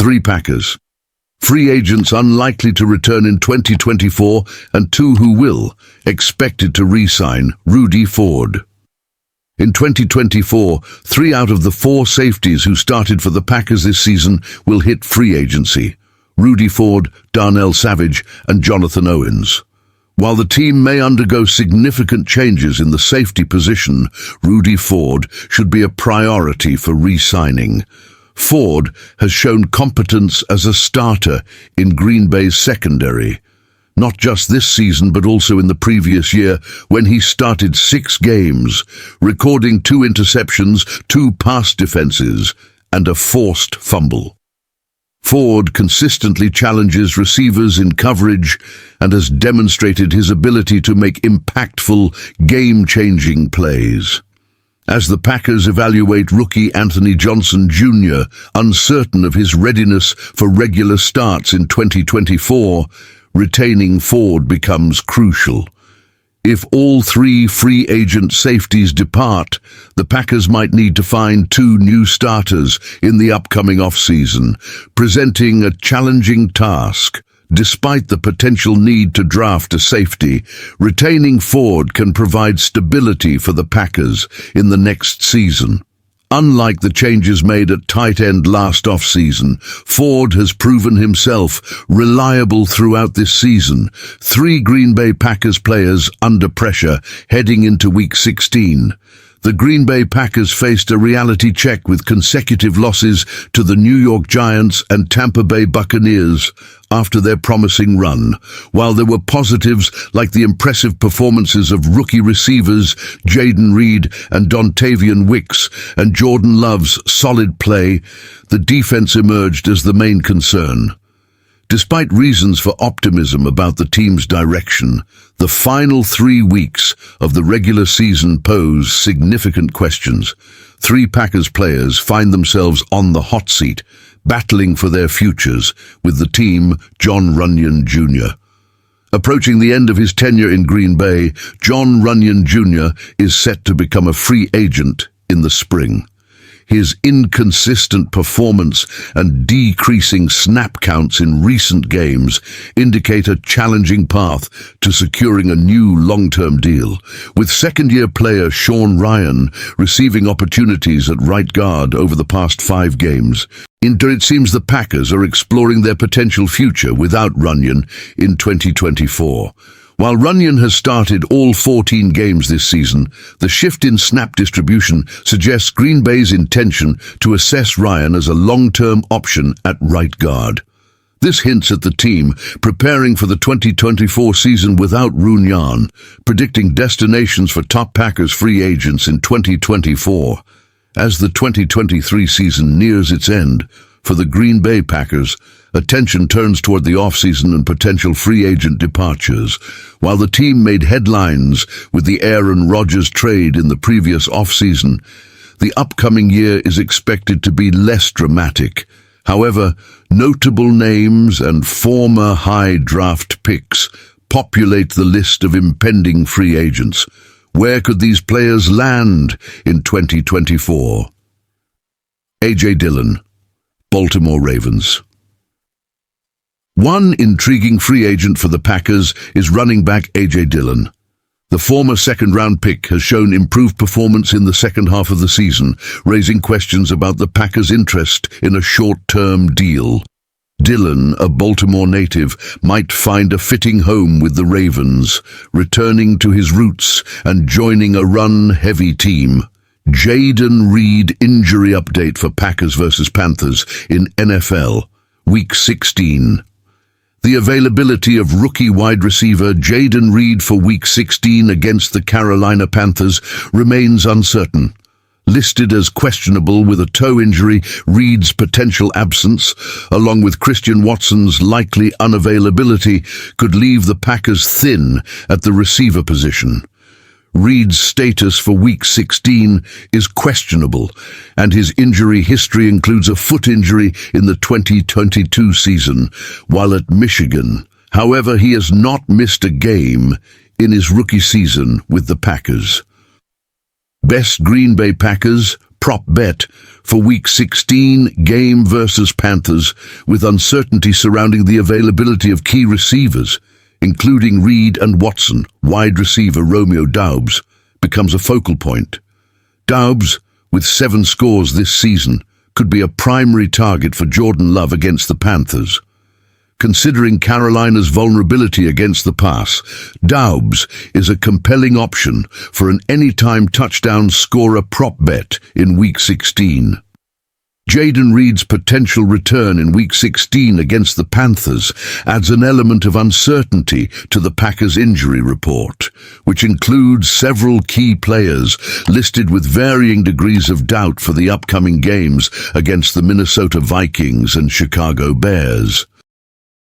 3 Packers. Free agents unlikely to return in 2024 and 2 who will, expected to re-sign Rudy Ford. In 2024, 3 out of the 4 safeties who started for the Packers this season will hit free agency: Rudy Ford, Darnell Savage, and Jonathan Owens. While the team may undergo significant changes in the safety position, Rudy Ford should be a priority for re-signing. Ford has shown competence as a starter in Green Bay's secondary, not just this season but also in the previous year when he started 6 games, recording 2 interceptions, 2 pass defenses, and a forced fumble. Ford consistently challenges receivers in coverage and has demonstrated his ability to make impactful, game-changing plays. As the Packers evaluate rookie Anthony Johnson Jr., uncertain of his readiness for regular starts in 2024, retaining Ford becomes crucial. If all 3 free agent safeties depart, the Packers might need to find 2 new starters in the upcoming offseason, presenting a challenging task. Despite the potential need to draft a safety, retaining Ford can provide stability for the Packers in the next season. Unlike the changes made at tight end last offseason, Ford has proven himself reliable throughout this season. 3 Green Bay Packers players under pressure heading into Week 16. The Green Bay Packers faced a reality check with consecutive losses to the New York Giants and Tampa Bay Buccaneers after their promising run. While there were positives like the impressive performances of rookie receivers Jaden Reed and Dontavian Wicks and Jordan Love's solid play, the defense emerged as the main concern. Despite reasons for optimism about the team's direction, the final 3 weeks of the regular season pose significant questions. 3 Packers players find themselves on the hot seat, battling for their futures, with the team Jon Runyan Jr. Approaching the end of his tenure in Green Bay, Jon Runyan Jr. is set to become a free agent in the spring. His inconsistent performance and decreasing snap counts in recent games indicate a challenging path to securing a new long-term deal, with second-year player Sean Rhyan receiving opportunities at right guard over the past 5 games. It seems the Packers are exploring their potential future without Runyan in 2024. While Runyan has started all 14 games this season, the shift in snap distribution suggests Green Bay's intention to assess Rhyan as a long-term option at right guard. This hints at the team preparing for the 2024 season without Runyan, predicting destinations for top Packers free agents in 2024. As the 2023 season nears its end, for the Green Bay Packers, attention turns toward the offseason and potential free agent departures. While the team made headlines with the Aaron Rodgers trade in the previous offseason, the upcoming year is expected to be less dramatic. However, notable names and former high draft picks populate the list of impending free agents. Where could these players land in 2024? A.J. Dillon, Baltimore Ravens. One intriguing free agent for the Packers is running back A.J. Dillon. The former second-round pick has shown improved performance in the second half of the season, raising questions about the Packers' interest in a short-term deal. Dillon, a Baltimore native, might find a fitting home with the Ravens, returning to his roots and joining a run-heavy team. Jaden Reed injury update for Packers vs. Panthers in NFL, Week 16. The availability of rookie wide receiver Jaden Reed for Week 16 against the Carolina Panthers remains uncertain. Listed as questionable with a toe injury, Reed's potential absence, along with Christian Watson's likely unavailability, could leave the Packers thin at the receiver position. Reed's status for Week 16 is questionable, and his injury history includes a foot injury in the 2022 season while at Michigan. However, he has not missed a game in his rookie season with the Packers. Best Green Bay Packers prop bet for Week 16 game versus Panthers, with uncertainty surrounding the availability of key receivers, including Reed and Watson. Wide receiver Romeo Doubs becomes a focal point. Doubs, with 7 scores this season, could be a primary target for Jordan Love against the Panthers. Considering Carolina's vulnerability against the pass, Doubs is a compelling option for an anytime touchdown scorer prop bet in Week 16. Jaden Reed's potential return in Week 16 against the Panthers adds an element of uncertainty to the Packers' injury report, which includes several key players listed with varying degrees of doubt for the upcoming games against the Minnesota Vikings and Chicago Bears.